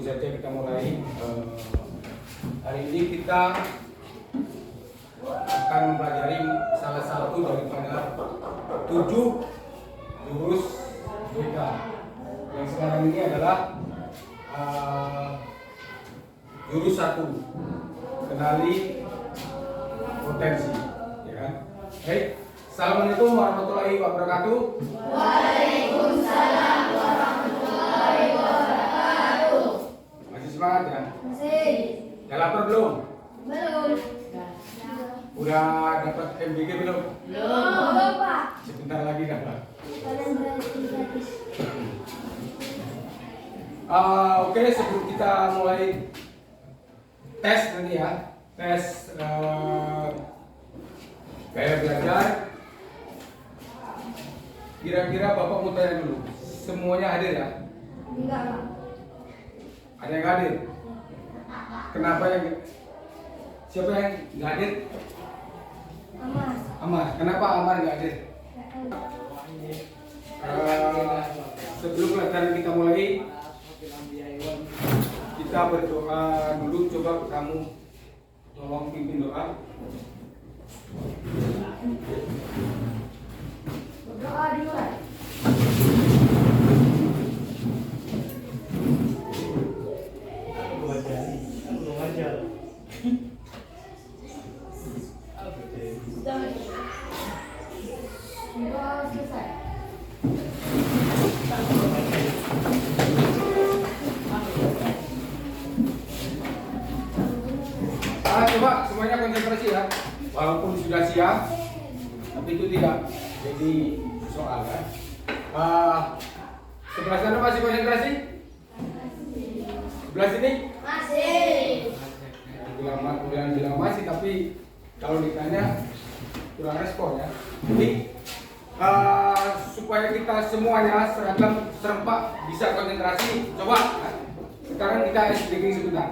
saja kita mulai. Hari ini kita akan mempelajari salah satu daripada 7 jurus BK. Yang sekarang ini adalah jurus 1, kenali potensi, ya kan? Baik, assalamualaikum warahmatullahi wabarakatuh. Waalaikumsalam warahmatullahi wabarakatuh. Masih semangat ya? Masih. Udah lapar belum? Belum. Udah dapat MBG belum? Belum, Pak. Sebentar lagi dapat. Kalian gratis. Oke, sebelum kita mulai tes nanti ya, tes gaya belajar. Kira-kira Bapak mau tanya dulu, semuanya hadir ya? Enggak, Pak. Ada yang hadir? Kenapa yang siapa yang nggak hadir? Amas. Amar. Kenapa Amar nggak hadir? Sebelum pelajaran kita mulai, kita berdoa dulu. Coba kamu tolong pimpin doa. Berdoa dimulai. Doa selesai. Coba semuanya konsentrasi ya. Walaupun sudah siap, tapi itu tidak jadi soal ya. Sebelah sana masih konsentrasi? Sebelah sini? Masih. Bilang masih, tapi kalau ditanya kurang respon ya. Jadi supaya kita semuanya serempak bisa konsentrasi, coba sekarang kita ice breaking sebentar.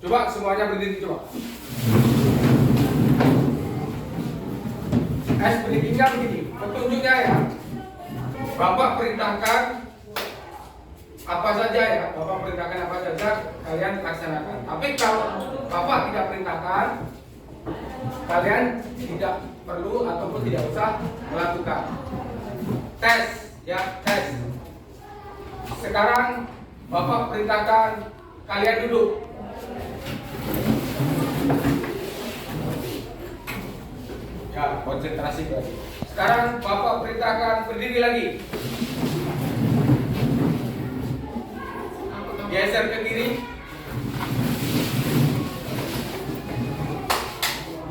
Coba semuanya berdiri coba. Ice breakingnya begini, petunjuknya ya. Bapak perintahkan apa saja ya, Bapak perintahkan apa saja kalian laksanakan. Tapi kalau Bapak tidak perintahkan, kalian tidak perlu ataupun tidak usah melakukan. Tes ya, tes. Sekarang Bapak perintahkan kalian duduk. Ya, konsentrasi berarti. Sekarang Bapak perintahkan berdiri lagi. Geser ke kiri.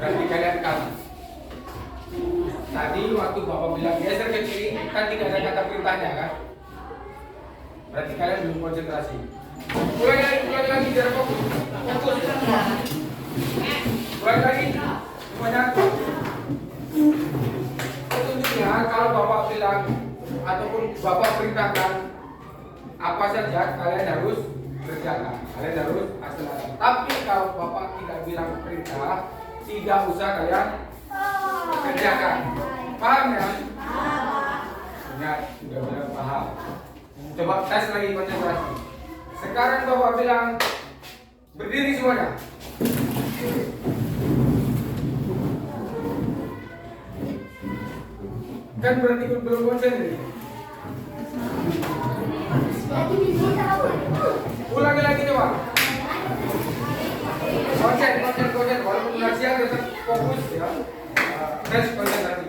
Berarti kalian kalah. Tadi waktu Bapak bilang geser ke kiri, kan tidak ada kata perintahnya kan? Berarti kalian belum konsentrasi. Ulangi lagi biar fokus. Fokus. Ulangi lagi. Semuanya. Petunjuknya kalau Bapak bilang ataupun Bapak perintahkan apa saja kalian harus kerjakan, kalian harus laksanakan. Tapi kalau Bapak tidak bilang perintah, tidak usah kalian kerjakan. Paham ya? Ya, sudah benar paham. Coba tes lagi konsentrasi. Sekarang Bapak bilang berdiri semuanya. Kan berarti belum konsen ini. Ulangi lagi coba. Konsen. Walaupun sudah siap tetap fokus ya. Tes konsentrasi.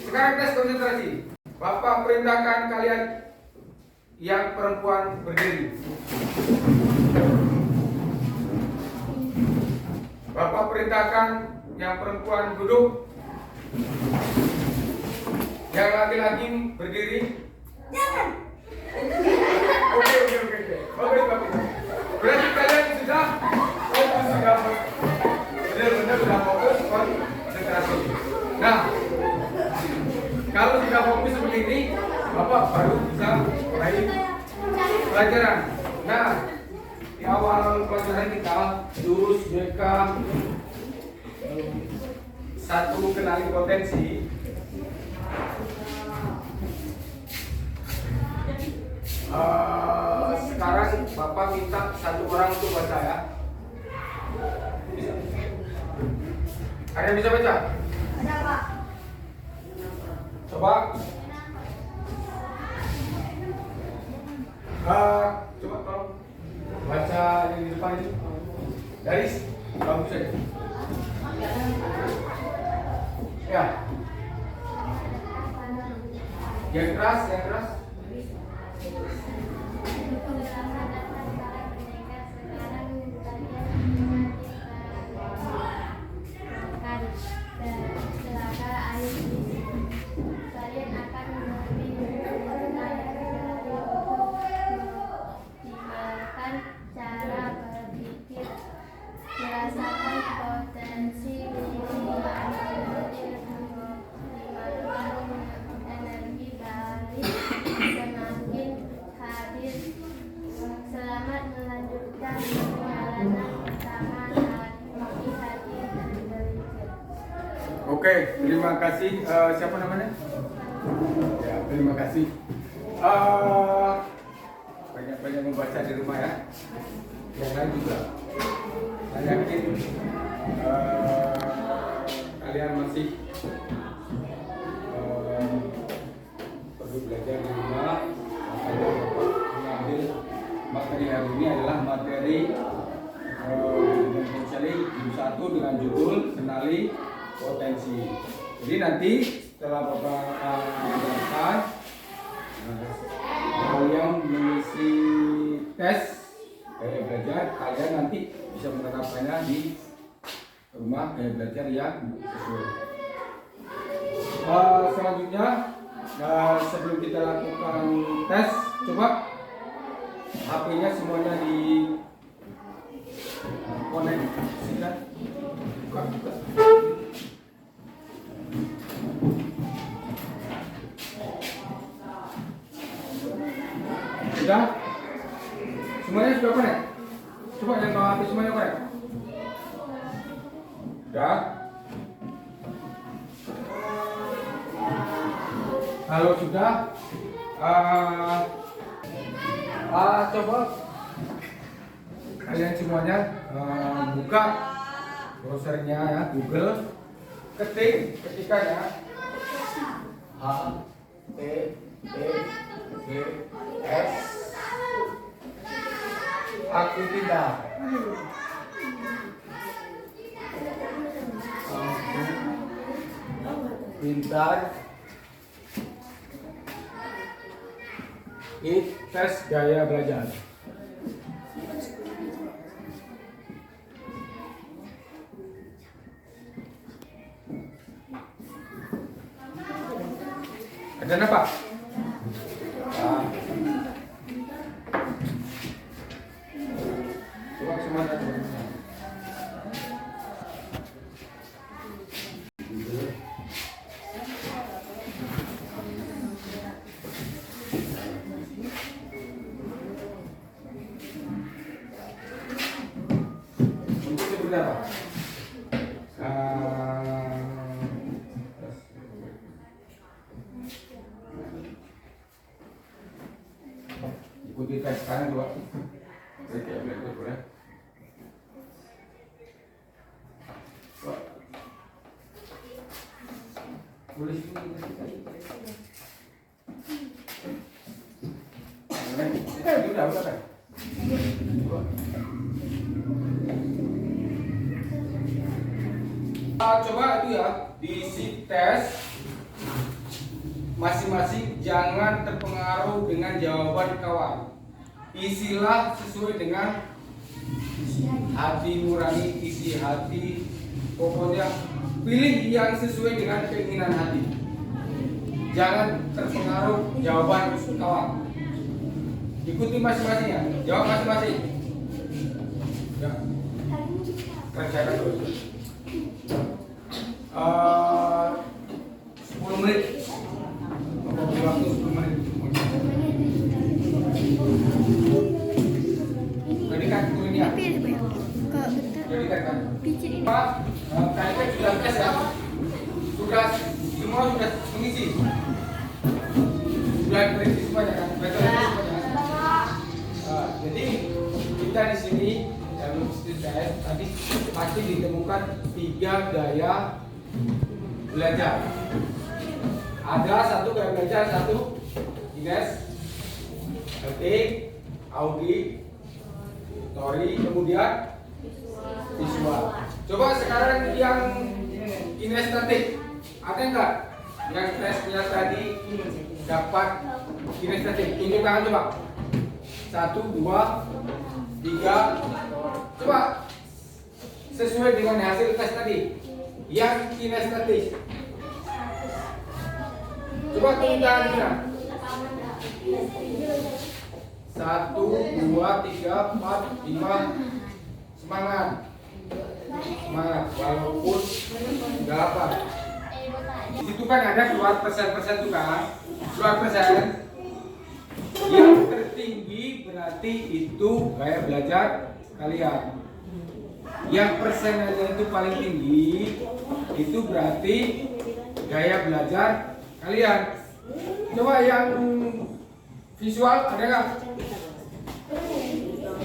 Sekarang tes konsentrasi. Bapak perintahkan kalian yang perempuan berdiri. Bapak perintahkan yang perempuan duduk. Yang laki-laki berdiri. Jangan. Oke. Berarti kalian sudah fokus, benar-benar sudah fokus konsentrasi. Nah, kalau sudah fokus seperti ini, Bapak baru bisa mulai pelajaran. Nah, di awal pelajaran kita jurus BK 1 kenali potensi. Sekarang sekarang Bapak minta satu orang untuk baca ya. Bisa. Ada yang bisa baca? Ada Pak. Coba. Coba tolong baca yang di depan ini. Garis bagus saja. Ya. Yang keras, yang keras. Kalian akan mengoptimalkan cara berpikir, merasakan potensi mengoptimalkan energi balik semakin hadir. Selamat melanjutkan perjalanan bersama hati-hati dan berpikir. Oke, terima kasih. Siapa namanya? Ya, terima kasih. Banyak-banyak membaca di rumah ya. Yang lain juga. Saya yakin kalian masih perlu belajar di rumah. Makanya Bapak mengambil materi hari ini adalah materi dengan counseling judul 1 dengan judul kenali potensi. Jadi nanti setelah Bapak menjelaskan, kalian mengisi tes gaya belajar, kalian nanti bisa menerapkannya di rumah gaya belajar yang sesuai. Selanjutnya, sebelum kita lakukan tes, coba HP-nya semuanya di koneksikan. Buka. Sudah? Semuanya sudah connect? Coba yang bawa HP semuanya connect? Sudah? Kalau sudah, coba kalian semuanya buka browsernya ya, Google, ketikkan ya HTTPS aku tidak pintar tes gaya belajar. Ada apa? Coba semuanya coba. Untuk seperti apa? Ikuti tes sekarang coba. Oke, boleh. Boleh sini. Udah kan? Coba itu ya, diisi tes masing-masing, jangan terpengaruh dengan jawaban kawan. Isilah sesuai dengan hati nurani, isi hati. Pokoknya pilih yang sesuai dengan keinginan hati. Jangan terpengaruh jawaban kawan. Ikuti masing-masing ya, jawab masing-masing. Ya. Kerjakan terus. 10 menit. Waktu 10 menit. Jadikan ini ya. Jadikan kan. Pak, kalian sudah tes ya. Semua sudah mengisi. Sudah terisi semuanya kan. Betul semuanya. Jadi kita di sini dalam studi tadi pasti ditemukan 3 gaya belajar. Ada 1 gaya belajar, 1 kinesthetik, auditory, kemudian visual. Coba sekarang yang kinestetik, ada nggak yang tesnya tadi dapat kinestetik? Tunjuk tangan coba. 1, 2, 3. Coba sesuai dengan hasil tes tadi. Yang kinestetik. Coba tunjuk tangan kita. 1, 2, 3, 4, 5. Semangat. Semangat walaupun nggak apa. Di situ kan ada keluar persen-persen tuh kan. Keluar persen. Yang tertinggi berarti itu gaya belajar kalian. Yang persennya itu paling tinggi itu berarti gaya belajar kalian. Coba yang visual ada nggak?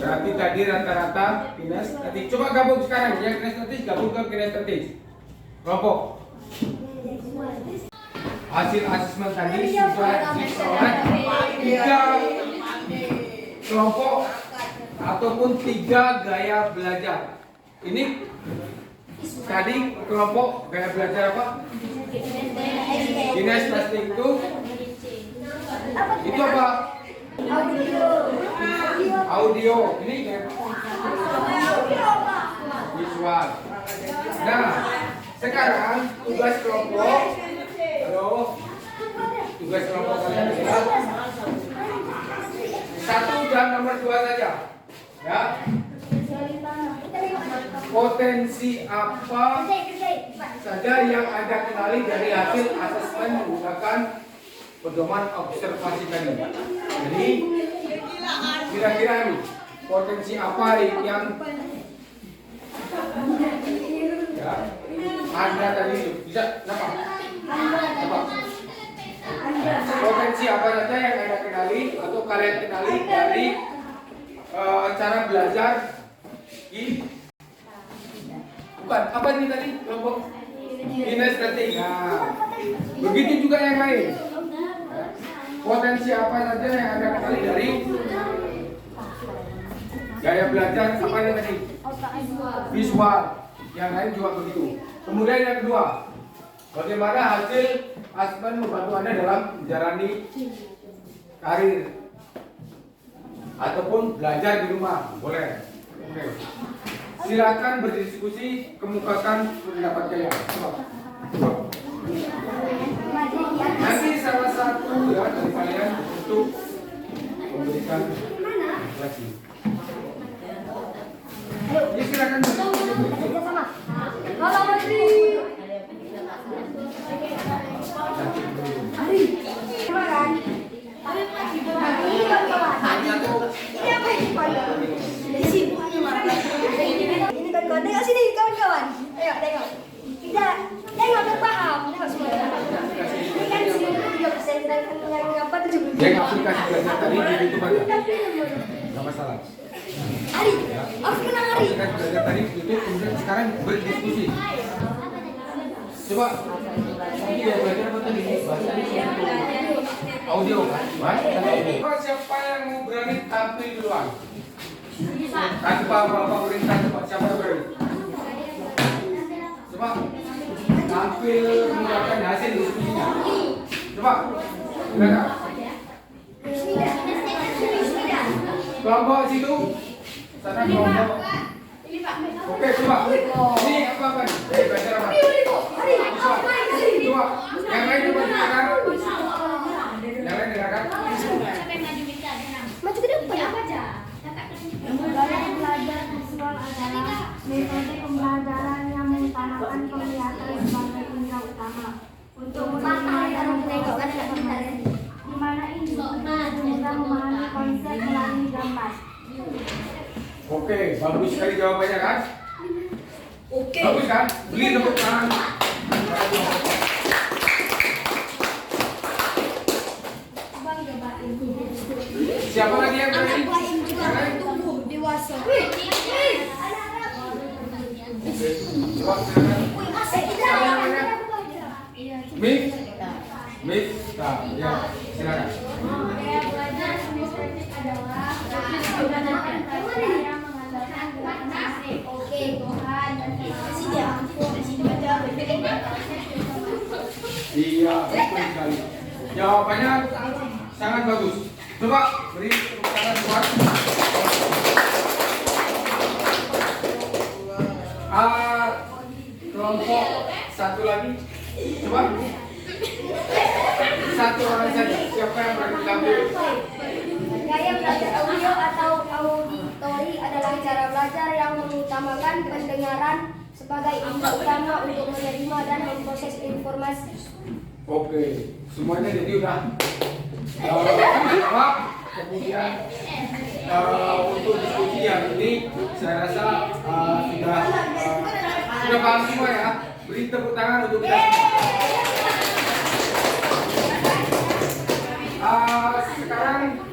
Berarti tadi rata-rata kinestetik. Coba gabung sekarang yang kinestetik gabung ke kinestetik. Kelompok. Hasil asesmen tadi sudah diperoleh 3 kelompok ataupun 3 gaya belajar. Ini tadi kelompok gaya belajar apa? Kinestetik itu apa? Audio. Ini gaya visual. Nah, sekarang tugas kelompok. Halo, tugas kelompok kalian adalah 1 dan nomor 2 saja. Ya. Potensi apa saja yang Anda kenali dari hasil asesmen menggunakan pedoman observasi tadi. Jadi kira-kira nih potensi apa yang ya, Anda tadi bisa apa? Potensi apa saja yang Anda kenali atau kalian kenali dari cara belajar di bukan apa ini tadi kelompok kinestetik. Nah, begitu juga yang lain. Potensi apa saja yang Anda kenali dari gaya belajar apa ini tadi? Visual. Yang lain juga begitu. Kemudian yang kedua, bagaimana hasil asesmen membantu Anda dalam menjalani karir ataupun belajar di rumah? Boleh. Oke. Silakan berdiskusi, kemukakan pendapat kalian. Coba. Nanti salah satu ya dari kalian untuk memberikan lagi. Ya silakan berdiskusi. Halo Menteri. Hari. Kemarin. Ini kawan-kawan. Ini apa ini kawan? Di sini. Ini kawan-kawan. Tengok sini kawan-kawan. Tengok. Kita tengok terpaham. Tengok semua. Ini kan di sini 3% dan yang apa 70%. Yang aplikasi belajar tadi di YouTube aja. Enggak masalah. Hari. Harus kenal Hari. Aplikasi belajar tadi di YouTube kemudian sekarang berdiskusi. Coba ini ya belajar apa tadi? Bahasa audio kan? Siapa yang mau berani tampil duluan? Tanpa bapak perintah, coba siapa yang berani? Coba tampil mengeluarkan hasil diskusinya. Coba, silakan. Kelompok situ, sana kelompok. Oke, coba. Ini apa? Belajar apa? Coba, yang lain coba silakan. Yang lain silakan. Maju ke depan. Gaya belajar visual adalah metode pembelajaran yang mengutamakan penglihatan sebagai indera utama untuk mengetahui informasi di mana ini mudah memahami konsep melalui gambar. Oke, bagus sekali jawabannya kan? Oke. Bagus kan? Beli tepuk tangan. Siapa lagi yang berani? Tumbuh dewasa. Saya mengandalkan gerakan fisik. Oke. Tuhan dan Kasih dia. Kasih dia aja. Iya, betul sekali. Jawabannya sangat bagus. Coba beri tepuk tangan buat kelompok satu lagi. Coba satu orang saja. Siapa yang berani tampil? Gaya belajar audio atau auditori adalah cara belajar yang mengutamakan pendengaran sebagai input utama untuk menerima dan memproses informasi. Oke, semuanya jadi udah jawab. Kemudian untuk diskusi yang ini saya rasa sudah paham semua ya. Beri tepuk tangan untuk kita semua. Sekarang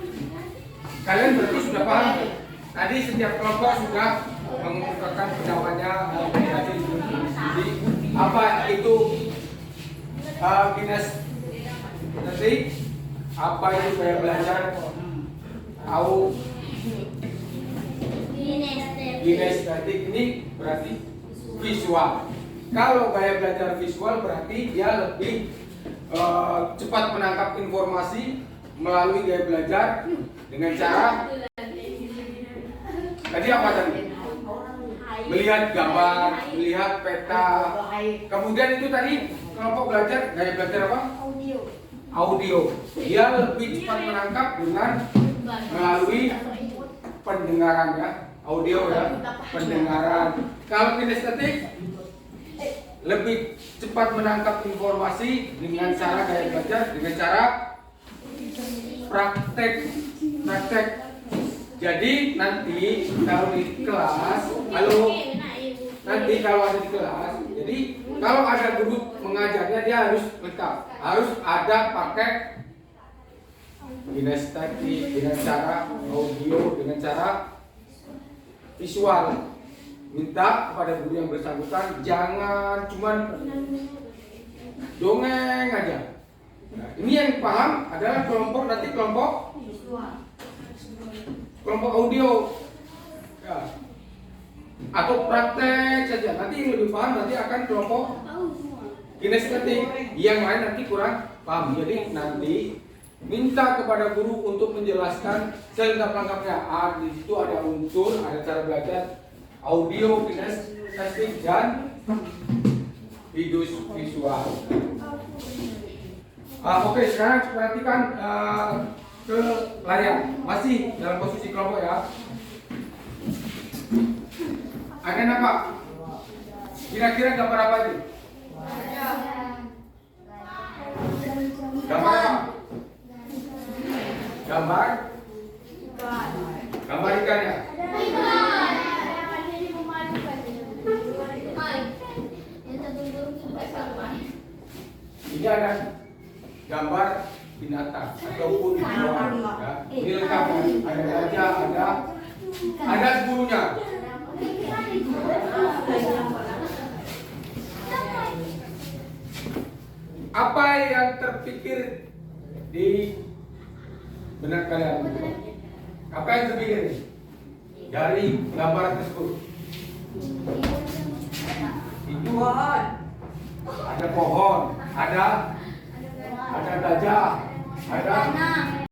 kalian berarti sudah paham. Tadi setiap kelompok sudah mengungkapkan pendapatnya jadi apa itu kinestetik, apa itu gaya belajar, kinestetik ini berarti visual. Kalau gaya belajar visual berarti dia lebih cepat menangkap informasi melalui gaya belajar dengan cara tadi apa tadi? Melihat gambar, melihat peta. Kemudian itu tadi kelompok belajar gaya belajar apa? Audio. Dia lebih cepat menangkap dengan melalui pendengaran ya, audio ya, pendengaran. Kalau kinestetik lebih cepat menangkap informasi dengan cara gaya belajar dengan cara praktek. Jadi nanti kalau di kelas, nanti kalau ada di kelas, jadi kalau ada guru mengajarnya dia harus lengkap, harus ada pakai kinestetik dengan cara audio, dengan cara visual. Minta kepada guru yang bersangkutan jangan cuman dongeng aja. Nah, ini yang paham adalah kelompok nanti kelompok audio ya. Atau praktek saja. Nanti yang lebih paham nanti akan kelompok kinestetik. Yang lain nanti kurang paham. Jadi nanti minta kepada guru untuk menjelaskan selengkap-lengkapnya. Di situ ada unsur, ada cara belajar audio, kinestetik dan visual. Oke, sekarang perhatikan ke layar. Masih dalam posisi kelompok ya. Ada apa? Kira-kira gambar apa ini? Gambar apa? Gambar ikan ya? Ini ada gambar binatang ataupun hewan ya. Ini lengkap ya. Ada gajah, ada gurunya. Apa yang terpikir di benak kalian? Apa yang terpikir dari gambar tersebut? Itu ada pohon, ada gajah, ada